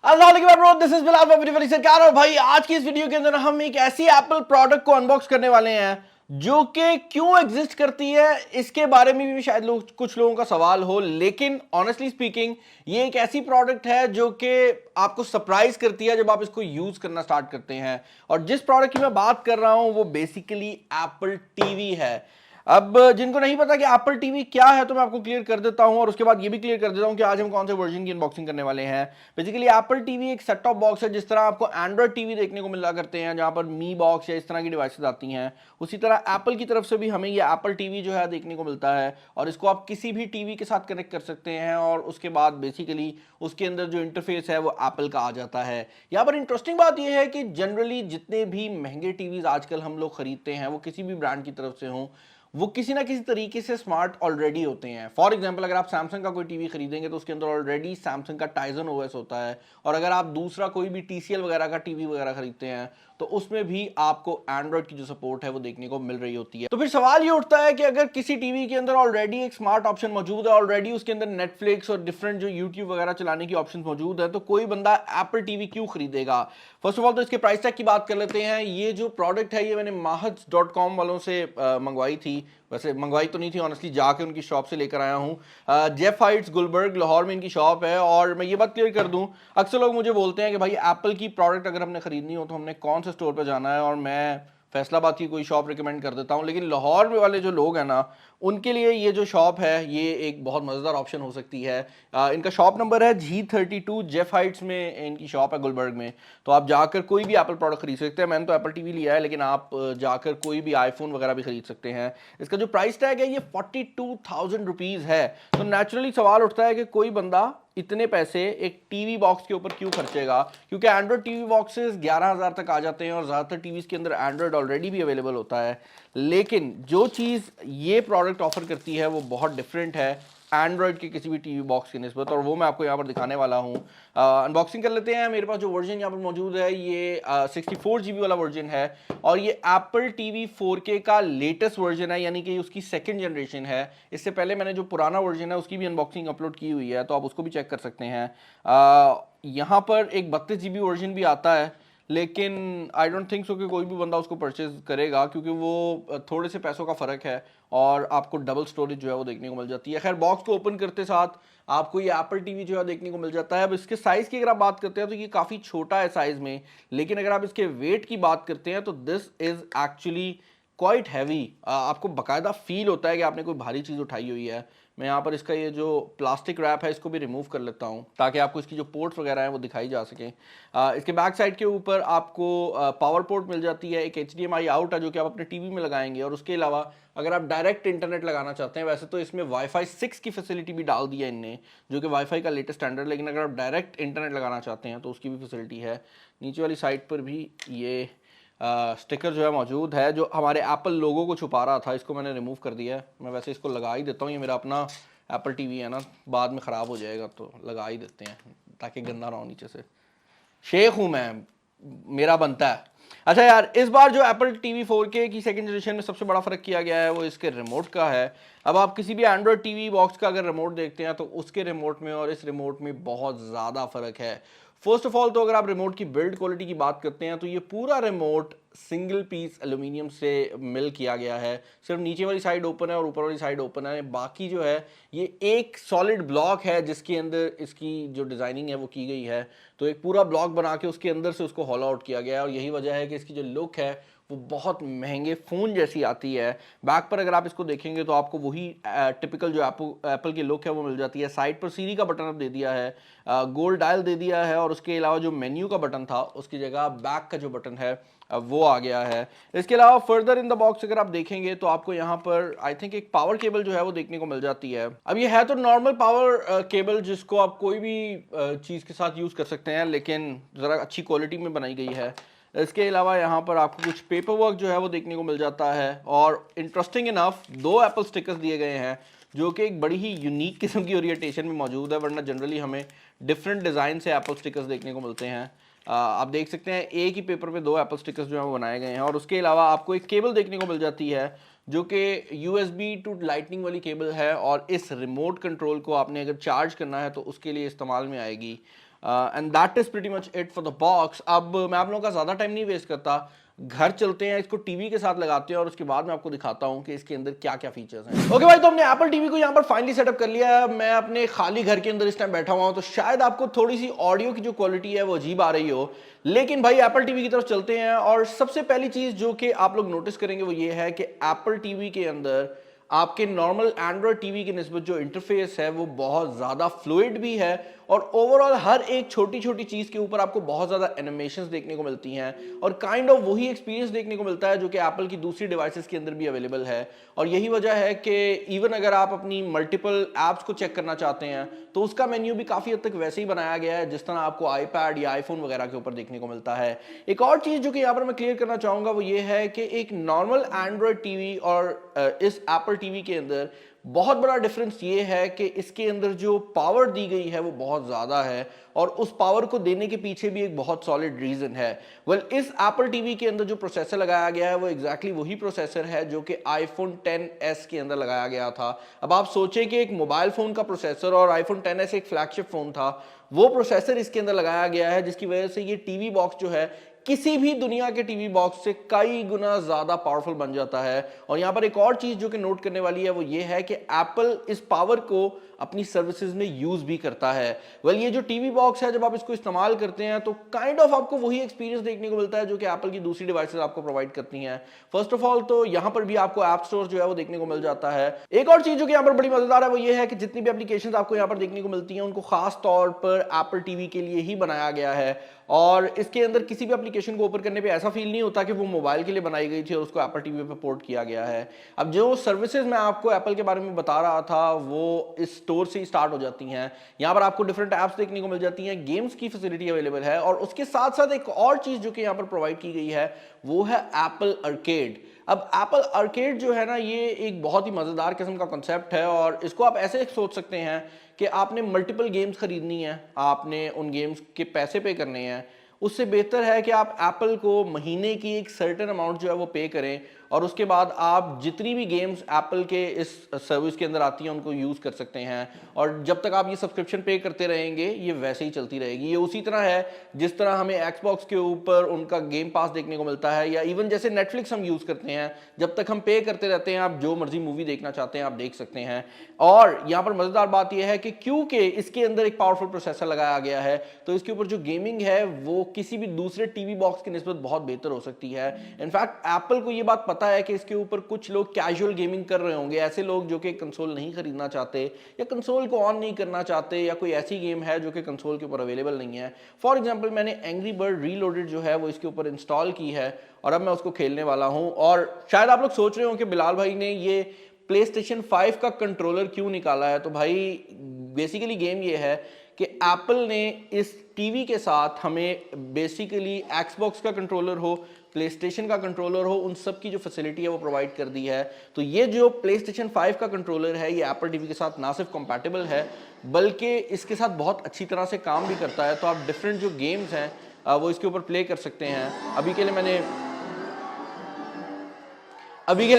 This is Bilal very सरकार। और भाई आज की इस वीडियो के अंदर हम एक ऐसी एप्पल प्रोडक्ट को अनबॉक्स करने वाले हैं जो कि क्यों एग्जिस्ट करती है, इसके बारे में भी शायद कुछ लोगों का सवाल हो। लेकिन ऑनेस्टली स्पीकिंग ये एक ऐसी प्रोडक्ट है जो कि आपको सरप्राइज करती है जब आप इसको यूज करना स्टार्ट करते हैं। और जिस प्रोडक्ट की मैं बात कर रहा हूं वो बेसिकली एप्पल टीवी है। अब जिनको नहीं पता कि एप्पल टीवी क्या है तो मैं आपको क्लियर कर देता हूं, और उसके बाद ये भी क्लियर कर देता हूं कि आज हम कौन से वर्जन की अनबॉक्सिंग करने वाले हैं। बेसिकली एप्पल टीवी एक सेट टॉप बॉक्स है, जिस तरह आपको एंड्रॉइड टीवी देखने को मिला करते हैं जहां पर मी बॉक्स या इस तरह की डिवाइसेस आती हैं, उसी तरह एप्पल की तरफ से भी हमें ये एप्पल टीवी जो है देखने को मिलता है। और इसको आप किसी भी टीवी के साथ कनेक्ट कर सकते हैं और उसके बाद बेसिकली उसके अंदर जो इंटरफेस है वो एप्पल का आ जाता है। यहाँ पर इंटरेस्टिंग बात यह है कि जनरली जितने भी महंगे टीवीज आजकल हम लोग खरीदते हैं वो किसी भी ब्रांड की तरफ से हों, वो किसी ना किसी तरीके से स्मार्ट ऑलरेडी होते हैं। फॉर एग्जांपल अगर आप सैमसंग का कोई टीवी खरीदेंगे तो उसके अंदर ऑलरेडी सैमसंग का टाइजन ओएस होता है, और अगर आप दूसरा कोई भी टीसीएल वगैरह का टीवी वगैरह खरीदते हैं तो उसमें भी आपको एंड्रॉइड की जो सपोर्ट है वो देखने को मिल रही होती है। तो फिर सवाल ये उठता है कि अगर किसी टीवी के अंदर ऑलरेडी एक स्मार्ट ऑप्शन मौजूद है, ऑलरेडी उसके अंदर नेटफ्लिक्स और डिफरेंट जो यूट्यूब वगैरह चलाने की ऑप्शन मौजूद है, तो कोई बंदा एप्पल टीवी क्यों खरीदेगा। फर्स्ट ऑफ ऑल तो इसके प्राइस टैग की बात कर लेते हैं। ये जो प्रोडक्ट है ये मैंने mahats.com वालों से मंगवाई थी। वैसे मंगवाई तो नहीं थी, ऑनेस्टली जाके उनकी शॉप से लेकर आया हूँ। जेफ हाइट्स गुलबर्ग लाहौर में इनकी शॉप है। और मैं ये बात क्लियर कर दूं, अक्सर लोग मुझे बोलते हैं कि भाई एप्पल की प्रोडक्ट अगर हमने खरीदनी हो तो हमने कौन से स्टोर पर जाना है, और मैं फैसलाबाद की कोई शॉप रिकमेंड कर देता हूं। लेकिन लाहौर में वाले जो लोग हैं ना, उनके लिए ये जो शॉप है ये एक बहुत मज़ेदार ऑप्शन हो सकती है। इनका शॉप नंबर है G32, जेफ हाइट्स में इनकी शॉप है गुलबर्ग में। तो आप जाकर कोई भी एप्पल प्रोडक्ट खरीद सकते हैं। मैंने तो एप्पल टीवी लिया है, लेकिन आप जाकर कोई भी आईफोन वगैरह भी खरीद सकते हैं। इसका जो प्राइस टैग है ये 42,000 रुपीज़ है। तो नेचुरली सवाल उठता है कि कोई बंदा इतने पैसे एक टीवी बॉक्स के ऊपर क्यों खर्चेगा, क्योंकि एंड्रॉइड टीवी बॉक्सेस 11,000 तक आ जाते हैं और ज़्यादातर टीवीज़ के अंदर एंड्रॉइड ऑलरेडी भी अवेलेबल होता है। लेकिन जो चीज़ ये प्रोडक्ट ऑफर करती है वो बहुत डिफरेंट है एंड्रॉइड के किसी भी टीवी बॉक्स की निस्बत, और वो मैं आपको यहाँ पर दिखाने वाला हूँ। अनबॉक्सिंग कर लेते हैं। मेरे पास जो वर्जन यहाँ पर मौजूद है ये 64 GB वाला वर्जन है, और ये एप्पल टीवी 4K का लेटेस्ट वर्जन है, यानी कि उसकी सेकंड जनरेशन है। इससे पहले मैंने जो पुराना वर्जन है उसकी भी अनबॉक्सिंग अपलोड की हुई है, तो आप उसको भी चेक कर सकते हैं। यहाँ पर एक 32 GB वर्जन भी आता है, लेकिन आई डोंट थिंक सो कि कोई भी बंदा उसको परचेज करेगा, क्योंकि वो थोड़े से पैसों का फ़र्क है और आपको डबल स्टोरेज जो है वो देखने को मिल जाती है। खैर, बॉक्स को ओपन करते साथ आपको ये एप्पल टीवी जो है देखने को मिल जाता है। अब इसके साइज़ की अगर आप बात करते हैं तो ये काफ़ी छोटा है साइज़ में, लेकिन अगर आप इसके वेट की बात करते हैं तो this is actually quite heavy. आपको बाकायदा फील होता है कि आपने कोई भारी चीज़ उठाई हुई है। मैं यहाँ पर इसका ये जो प्लास्टिक रैप है इसको भी रिमूव कर लेता हूँ ताकि आपको इसकी जो पोर्ट्स वगैरह हैं वो दिखाई जा सकें। इसके बैक साइड के ऊपर आपको पावर पोर्ट मिल जाती है, एक HDMI आउट है जो कि आप अपने टीवी में लगाएंगे, और उसके अलावा अगर आप डायरेक्ट इंटरनेट लगाना चाहते हैं, वैसे तो इसमें वाईफाई 6 की फैसिलिटी भी डाल दी है इनने, जो कि वाईफाई का लेटेस्ट स्टैंडर्ड, लेकिन अगर आप डायरेक्ट इंटरनेट लगाना चाहते हैं तो उसकी भी फैसिलिटी है। नीचे वाली साइड पर भी ये स्टिकर जो है मौजूद है जो हमारे एप्पल लोगो को छुपा रहा था, इसको मैंने रिमूव कर दिया है। मैं वैसे इसको लगा ही देता हूँ, ये मेरा अपना एप्पल टीवी है ना, बाद में ख़राब हो जाएगा तो लगा ही देते हैं ताकि गंदा ना हो नीचे से। शेख हूँ मैं, मेरा बनता है। अच्छा यार, इस बार जो एप्पल टीवी 4K की सेकंड जनरेशन में सबसे बड़ा फ़र्क किया गया है वो इसके रिमोट का है। अब आप किसी भी एंड्रॉयड टीवी बॉक्स का अगर रिमोट देखते हैं तो उसके रिमोट में और इस रिमोट में बहुत ज़्यादा फ़र्क है। फर्स्ट ऑफ ऑल तो अगर आप रिमोट की बिल्ड क्वालिटी की बात करते हैं तो ये पूरा रिमोट सिंगल पीस एल्यूमिनियम से मिल किया गया है। सिर्फ नीचे वाली साइड ओपन है और ऊपर वाली साइड ओपन है, बाकी जो है ये एक सॉलिड ब्लॉक है जिसके अंदर इसकी जो डिज़ाइनिंग है वो की गई है। तो एक पूरा ब्लॉक बना के उसके अंदर से उसको हॉलो आउट किया गया है, और यही वजह है कि इसकी जो लुक है वो बहुत महंगे फ़ोन जैसी आती है। बैक पर अगर आप इसको देखेंगे तो आपको वही टिपिकल जो एप्पल की लुक है वो मिल जाती है। साइड पर सीरी का बटन अब दे दिया है, गोल्ड डायल दे दिया है, और उसके अलावा जो मेन्यू का बटन था उसकी जगह बैक का जो बटन है अब वो आ गया है। इसके अलावा फर्दर इन द बॉक्स अगर आप देखेंगे तो आपको यहाँ पर आई थिंक एक पावर केबल जो है वो देखने को मिल जाती है। अब ये है तो नॉर्मल पावर केबल जिसको आप कोई भी चीज़ के साथ यूज़ कर सकते हैं, लेकिन ज़रा अच्छी क्वालिटी में बनाई गई है। इसके अलावा यहाँ पर आपको कुछ पेपर वर्क जो है वो देखने को मिल जाता है, और इंटरेस्टिंग इनफ 2 एप्पल स्टिकर्स दिए गए हैं जो कि एक बड़ी ही यूनिक किस्म की ओरिएंटेशन में मौजूद है, वरना जनरली हमें डिफरेंट डिज़ाइन से एप्पल स्टिकर्स देखने को मिलते हैं। आप देख सकते हैं एक ही पेपर पे 2 एप्पल स्टिकर्स जो है वो बनाए गए हैं, और उसके अलावा आपको एक केबल देखने को मिल जाती है जो कि USB टू लाइटनिंग वाली केबल है, और इस रिमोट कंट्रोल को आपने अगर चार्ज करना है तो उसके लिए इस्तेमाल में आएगी। And that is pretty much it for the box. अब मैं आप लोगों का ज़्यादा टाइम नहीं वेस्ट करता, घर चलते हैं, इसको टीवी के साथ लगाते हैं और उसके बाद मैं आपको दिखाता हूं कि इसके अंदर क्या क्या फीचर्स हैं। ओके भाई, तो हमने एप्पल टीवी को यहां पर फाइनली सेटअप कर लिया है। मैं अपने खाली घर के अंदर इस टाइम बैठा हुआ हूं, तो शायद आपको थोड़ी सी ऑडियो की जो क्वालिटी है वो अजीब आ रही हो, लेकिन भाई एप्पल टीवी की तरफ चलते हैं। और सबसे पहली चीज जो कि आप लोग नोटिस करेंगे वो ये है कि एप्पल टीवी के अंदर आपके नॉर्मल एंड्रॉयड टीवी की निस्बत जो इंटरफेस है वो बहुत ज़्यादा फ्लूइड भी है, और ओवरऑल हर एक छोटी छोटी चीज़ के ऊपर आपको बहुत ज़्यादा एनिमेशंस देखने को मिलती हैं और काइंड ऑफ वही एक्सपीरियंस देखने को मिलता है जो कि एप्पल की दूसरी डिवाइसेस के अंदर भी अवेलेबल है। और यही वजह है कि इवन अगर आप अपनी मल्टीपल ऐप्स को चेक करना चाहते हैं तो उसका मेन्यू भी काफ़ी हद तक वैसे ही बनाया गया है जिस तरह आपको आईपैड या आईफोन वगैरह के ऊपर देखने को मिलता है। एक और चीज़ जो कि यहाँ पर मैं क्लियर करना चाहूँगा वो ये है कि एक नॉर्मल एंड्रॉयड टीवी और इस एप्पल टीवी के अंदर बहुत बड़ा डिफरेंस ये है कि इसके अंदर जो पावर दी गई है वो बहुत ज़्यादा है, और उस पावर को देने के पीछे भी एक बहुत सॉलिड रीज़न है। इस एप्पल टीवी के अंदर जो प्रोसेसर लगाया गया है वो एग्जैक्टली वही प्रोसेसर है जो कि आईफोन 10s के अंदर लगाया गया था। अब आप सोचें कि एक मोबाइल फ़ोन का प्रोसेसर और आईफोन 10s एक फ्लैगशिप फ़ोन था, वो प्रोसेसर इसके अंदर लगाया गया है, जिसकी वजह से ये टीवी बॉक्स जो है किसी भी दुनिया के टीवी बॉक्स से कई गुना ज्यादा पावरफुल बन जाता है। और यहां पर एक और चीज जो कि नोट करने वाली है वो ये है कि एप्पल इस पावर को अपनी सर्विसेज में यूज भी करता है। ये जो टीवी बॉक्स है जब आप इसको इस्तेमाल करते हैं तो काइंड ऑफ आपको वही एक्सपीरियंस देखने को मिलता है जो कि एप्पल की दूसरी डिवाइसेस आपको प्रोवाइड करती हैं। फर्स्ट ऑफ ऑल तो यहां पर भी आपको ऐप स्टोर जो है वो देखने को मिल जाता है। एक और चीज जो कि यहां पर बड़ी मजेदार है वो ये है कि जितनी भी एप्लीकेशंस आपको यहां पर देखने को मिलती हैं उनको खास तौर पर एप्पल टीवी के लिए ही बनाया गया है, और इसके अंदर किसी भी एप्लीकेशन को ओपन करने पे ऐसा फील नहीं होता कि वो मोबाइल के लिए बनाई गई थी और उसको एप्पल टीवी पे पोर्ट किया गया है। अब जो सर्विसेज मैं आपको एप्पल के बारे में बता रहा था वो इस स्टोर से ही स्टार्ट हो जाती हैं। यहाँ पर आपको डिफरेंट ऐप्स देखने को मिल जाती हैं, गेम्स की फैसिलिटी अवेलेबल है, और उसके साथ साथ एक और चीज जो कि यहाँ पर प्रोवाइड की गई है वो है एप्पल आर्केड। अब एप्पल आर्केड जो है ना, ये एक बहुत ही मजेदार किस्म का कॉन्सेप्ट है, और इसको आप ऐसे सोच सकते हैं कि आपने मल्टीपल गेम्स खरीदनी है, आपने उन गेम्स के पैसे पे करने हैं, उससे बेहतर है कि आप एप्पल को महीने की एक सर्टेन अमाउंट जो है वो पे करें, और उसके बाद आप जितनी भी गेम्स एप्पल के इस सर्विस के अंदर आती हैं उनको यूज़ कर सकते हैं। और जब तक आप ये सब्सक्रिप्शन पे करते रहेंगे ये वैसे ही चलती रहेगी। ये उसी तरह है जिस तरह हमें एक्सबॉक्स के ऊपर उनका गेम पास देखने को मिलता है, या इवन जैसे नेटफ्लिक्स हम यूज़ करते हैं, जब तक हम पे करते रहते हैं आप जो मर्जी मूवी देखना चाहते हैं आप देख सकते हैं। और यहाँ पर मज़ेदार बात यह है कि क्योंकि इसके अंदर एक पावरफुल प्रोसेसर लगाया गया है तो इसके ऊपर जो गेमिंग है वो किसी भी दूसरे टीवी बॉक्स की निस्बत बहुत बेहतर हो सकती है। इनफैक्ट एप्पल को ये बात पता है कि इसके ऊपर कुछ लोग कैजुअल गेमिंग कर रहे होंगे, ऐसे लोग जो कि कंसोल नहीं खरीदना चाहते या कंसोल को ऑन नहीं करना चाहते, या कोई ऐसी गेम है जो कि कंसोल के ऊपर अवेलेबल नहीं है। फॉर एग्जांपल मैंने एंग्री बर्ड रीलोडेड जो है वो इसके ऊपर इंस्टॉल की है और अब मैं उसको खेलने वाला हूं। और शायद आप लोग सोच रहे हो कि बिलाल भाई ने ये PlayStation 5 का कंट्रोलर क्यों निकाला है, तो भाई बेसिकली गेम ये है कि एप्पल ने इस टीवी के साथ हमें बेसिकली एक्सबॉक्स का कंट्रोलर हो, प्लेस्टेशन का कंट्रोलर हो, उन सब की जो फैसिलिटी है वो प्रोवाइड कर दी है। तो ये जो PlayStation 5 का कंट्रोलर है ये एप्पल टीवी के साथ ना सिर्फ कंपैटिबल है बल्कि इसके साथ बहुत अच्छी तरह से काम भी करता है। तो आप डिफरेंट जो गेम्स हैं वो इसके ऊपर प्ले कर सकते हैं। अभी के लिए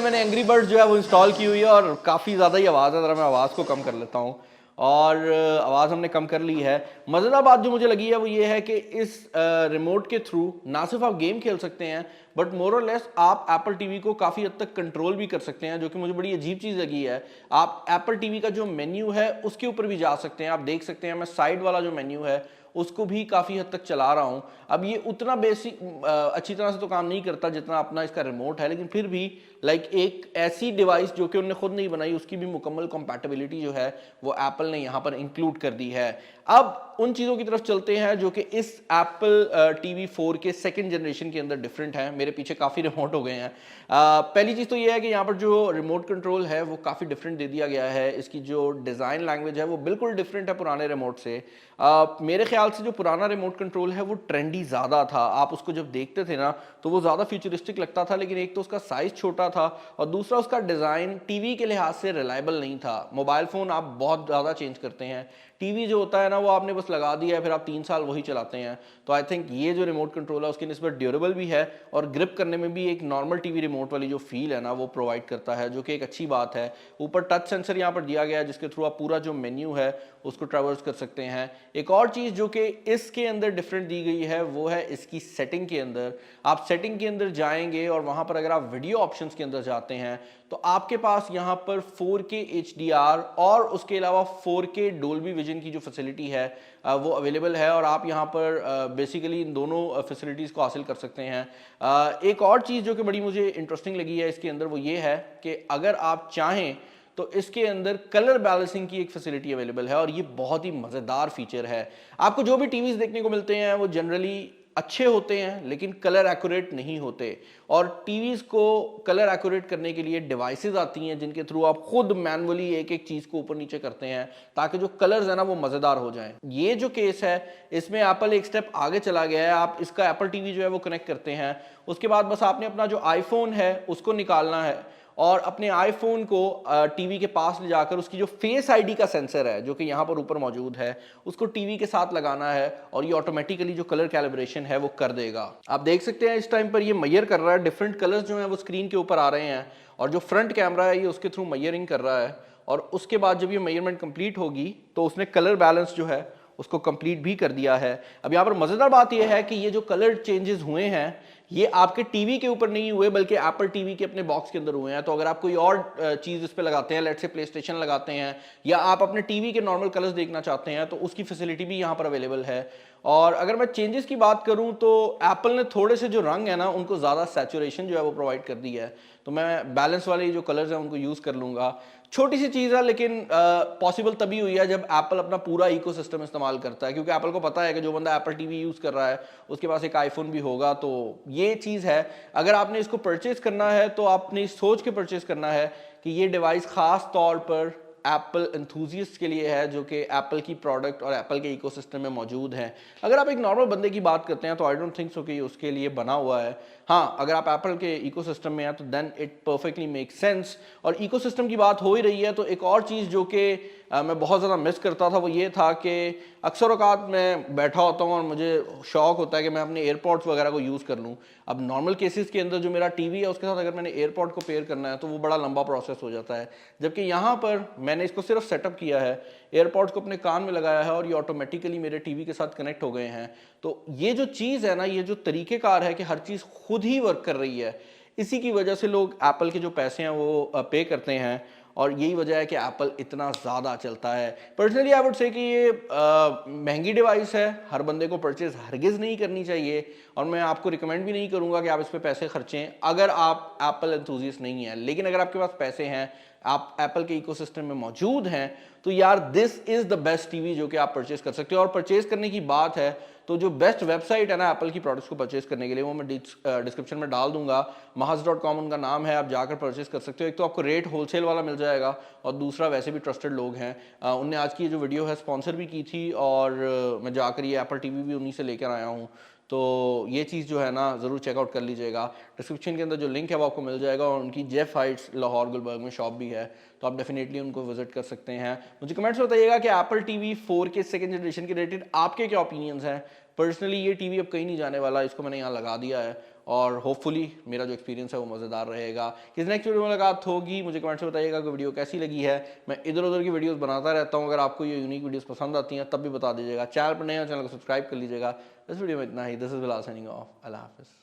मैंने एंग्री बर्ड जो है वो इंस्टॉल की हुई है और काफ़ी ज़्यादा ही आवाज़ है, ज़रा मैं आवाज़ को कम कर लेता हूँ। और आवाज़ हमने कम कर ली है। मज़ेदार बात जो मुझे लगी है वो ये है कि इस रिमोट के थ्रू ना सिर्फ आप गेम खेल सकते हैं बट मोर और लेस आप एप्पल टीवी को काफ़ी हद तक कंट्रोल भी कर सकते हैं, जो कि मुझे बड़ी अजीब चीज़ लगी है। आप एप्पल टीवी का जो मेन्यू है उसके ऊपर भी जा सकते हैं। आप देख सकते हैं मैं साइड वाला जो मेन्यू है उसको भी काफ़ी हद तक चला रहा हूँ। अब ये उतना बेसिक अच्छी तरह से तो काम नहीं करता जितना अपना इसका रिमोट है, लेकिन फिर भी लाइक एक ऐसी डिवाइस जो कि उन्होंने खुद नहीं बनाई उसकी भी मुकम्मल कंपैटिबिलिटी जो है वो एप्पल ने यहाँ पर इंक्लूड कर दी है। अब उन चीज़ों की तरफ चलते हैं जो कि इस एप्पल टीवी 4 के सेकंड जनरेशन के अंदर डिफरेंट है। मेरे पीछे काफ़ी रिमोट हो गए हैं। पहली चीज़ तो ये है कि यहाँ पर जो रिमोट कंट्रोल है वो काफ़ी डिफरेंट दे दिया गया है। इसकी जो डिज़ाइन लैंग्वेज है वो बिल्कुल डिफरेंट है पुराने रिमोट से। मेरे ख्याल से जो पुराना रिमोट कंट्रोल है वो ट्रेंडी ज़्यादा था। आप उसको जब देखते थे ना तो वो ज़्यादा फ्यूचरिस्टिक लगता था, लेकिन एक तो उसका साइज़ छोटा था और दूसरा उसका डिज़ाइन टीवी के लिहाज से रिलायबल नहीं था। मोबाइल फ़ोन आप बहुत ज़्यादा चेंज करते हैं, टीवी जो होता है ना वो आपने बस लगा दिया है, फिर आप 3 साल वही चलाते हैं। तो आई थिंक ये जो रिमोट कंट्रोल है उसकी निस्बत ड्यूरेबल भी है और ग्रिप करने में भी एक नॉर्मल टीवी रिमोट वाली जो फील है ना वो प्रोवाइड करता है, जो कि एक अच्छी बात है। ऊपर टच सेंसर यहाँ पर दिया गया है जिसके थ्रू आप पूरा जो मेन्यू है उसको ट्रैवर्स कर सकते हैं। एक और चीज़ जो कि इसके अंदर डिफरेंट दी गई है वो है इसकी सेटिंग के अंदर। आप सेटिंग के अंदर जाएंगे और वहाँ पर अगर आप वीडियो ऑप्शंस के अंदर जाते हैं तो आपके पास यहाँ पर 4K HDR और उसके अलावा 4K डोल्बी विजन की जो फैसिलिटी है वो अवेलेबल है और आप यहाँ पर बेसिकली इन दोनों फैसिलिटीज़ को हासिल कर सकते हैं। एक और चीज़ जो कि बड़ी मुझे इंटरेस्टिंग लगी है इसके अंदर वो ये है कि अगर आप चाहें तो इसके अंदर कलर बैलेंसिंग की एक फैसिलिटी अवेलेबल है और ये बहुत ही मज़ेदार फीचर है। आपको जो भी टीवीज़ देखने को मिलते हैं वो जनरली अच्छे होते हैं लेकिन कलर एक्यूरेट नहीं होते और टीवीज़ को कलर एक्यूरेट करने के लिए डिवाइसेस आती हैं जिनके थ्रू आप खुद मैनुअली एक एक चीज़ को ऊपर नीचे करते हैं ताकि जो कलर्स है ना वो मज़ेदार हो जाएं। ये जो केस है इसमें एप्पल एक स्टेप आगे चला गया है। आप इसका एप्पल टीवी जो है वो कनेक्ट करते हैं, उसके बाद बस आपने अपना जो आईफोन है उसको निकालना है और अपने आईफोन को टीवी के पास ले जाकर उसकी जो फेस आईडी का सेंसर है जो कि यहाँ पर ऊपर मौजूद है उसको टीवी के साथ लगाना है और ये ऑटोमेटिकली जो कलर कैलिब्रेशन है वो कर देगा। आप देख सकते हैं इस टाइम पर ये मेजर कर रहा है, डिफरेंट कलर्स जो हैं वो स्क्रीन के ऊपर आ रहे हैं और जो फ्रंट कैमरा है ये उसके थ्रू मेजरिंग कर रहा है और उसके बाद जब ये मेजरमेंट कंप्लीट होगी तो उसने कलर बैलेंस जो है उसको कंप्लीट भी कर दिया है। अब यहाँ पर मज़ेदार बात यह है कि ये जो कलर चेंजेस हुए हैं ये आपके टीवी के ऊपर नहीं हुए बल्कि एप्पल टीवी के अपने बॉक्स के अंदर हुए हैं। तो अगर आप कोई और चीज़ इस पे लगाते हैं, लेट्स से प्ले स्टेशन लगाते हैं या आप अपने टीवी के नॉर्मल कलर्स देखना चाहते हैं तो उसकी फैसिलिटी भी यहाँ पर अवेलेबल है। और अगर मैं चेंजेस की बात करूँ तो एप्पल ने थोड़े से जो रंग है ना उनको ज़्यादा सैचुरेशन जो है वो प्रोवाइड कर दी है, तो मैं बैलेंस वाले जो कलर्स हैं उनको यूज़ कर लूँगा। छोटी सी चीज़ है लेकिन पॉसिबल तभी हुई है जब एप्पल अपना पूरा इकोसिस्टम इस्तेमाल करता है, क्योंकि एप्पल को पता है कि जो बंदा एप्पल टीवी यूज़ कर रहा है उसके पास एक आईफोन भी होगा। तो ये चीज़ है, अगर आपने इसको परचेज करना है तो आपने सोच के परचेज करना है कि ये डिवाइस ख़ास तौर पर एप्पल एंथुजियस्ट के लिए है जो कि एप्पल की प्रोडक्ट और एप्पल के इकोसिस्टम में मौजूद हैं। अगर आप एक नॉर्मल बंदे की बात करते हैं तो आई डोंट थिंक सो कि उसके लिए बना हुआ है। हाँ, अगर आप एप्पल के इकोसिस्टम में हैं तो then it perfectly make sense. और इकोसिस्टम की बात हो ही रही है तो एक और चीज़ जो कि मैं बहुत ज़्यादा मिस करता था वो ये था कि अक्सर औकात मैं बैठा होता हूँ और मुझे शौक होता है कि मैं अपने एयरपॉड्स वगैरह को यूज़ कर लूँ। अब नॉर्मल केसेस के अंदर जो मेरा टीवी है उसके साथ अगर मैंने एयरपॉड को पेयर करना है तो वो बड़ा लंबा प्रोसेस हो जाता है, जबकि यहाँ पर मैंने इसको सिर्फ सेटअप किया है, एयरपॉड्स को अपने कान में लगाया है और ये ऑटोमेटिकली मेरे टीवी के साथ कनेक्ट हो गए हैं। तो ये जो चीज़ है ना, ये जो तरीक़ेकार है कि हर चीज़ खुद ही वर्क कर रही है, इसी की वजह से लोग एप्पल के जो पैसे हैं वो पे करते हैं और यही वजह है कि एप्पल इतना ज़्यादा चलता है। पर्सनली आई वुड से कि ये महंगी डिवाइस है, हर बंदे को परचेज़ हरगिज़ नहीं करनी चाहिए और मैं आपको रिकमेंड भी नहीं करूँगा कि आप इस पे पैसे खर्चें अगर आप एप्पल एंथुसियास्ट नहीं हैं। लेकिन अगर आपके पास पैसे हैं, आप एप्पल के इकोसिस्टम में मौजूद हैं, तो यार this is the best TV जो कि आप परचेज़ कर सकते हो। और परचेज़ करने की बात है तो जो बेस्ट वेबसाइट है ना एप्पल की प्रोडक्ट्स को परचेज़ करने के लिए वो मैं डिस्क्रिप्शन में डाल दूंगा। mahaz.com उनका नाम है, आप जाकर परचेज़ कर सकते हो। एक तो आपको रेट होलसेल वाला मिल जाएगा और दूसरा वैसे भी ट्रस्टेड लोग हैं। उनने आज की जो वीडियो है स्पॉन्सर भी की थी और मैं जाकर ये एप्पल टीवी भी उन्हीं से लेकर आया हूँ। तो ये चीज़ जो है ना ज़रूर चेकआउट कर लीजिएगा। डिस्क्रिप्शन के अंदर जो लिंक है वो आपको मिल जाएगा और उनकी जेफ हाइट्स लाहौर गुलबर्ग में शॉप भी है, तो आप डेफिनेटली उनको विजिट कर सकते हैं। मुझे कमेंट्स में बताइएगा कि Apple TV 4K second generation के रेटेड आपके क्या ओपिनियंस हैं। पर्सनली ये टीवी अब कहीं नहीं जाने वाला, इसको मैंने यहाँ लगा दिया है और होपफुली मेरा जो एक्सपीरियंस है वो मज़ेदार रहेगा। किस नेक्स्ट वीडियो में मुलाकात होगी, मुझे कमेंट्स में बताइएगा कि वीडियो कैसी लगी है। मैं इधर उधर की वीडियोस बनाता रहता हूँ, अगर आपको ये यूनिक वीडियोस पसंद आती हैं तब भी बता दीजिएगा। चैनल पर नए हो चैनल को सब्सक्राइब कर लीजिएगा। इस वीडियो में इतना ही। This is Bilal signing off. अल्लाह हाफिज़।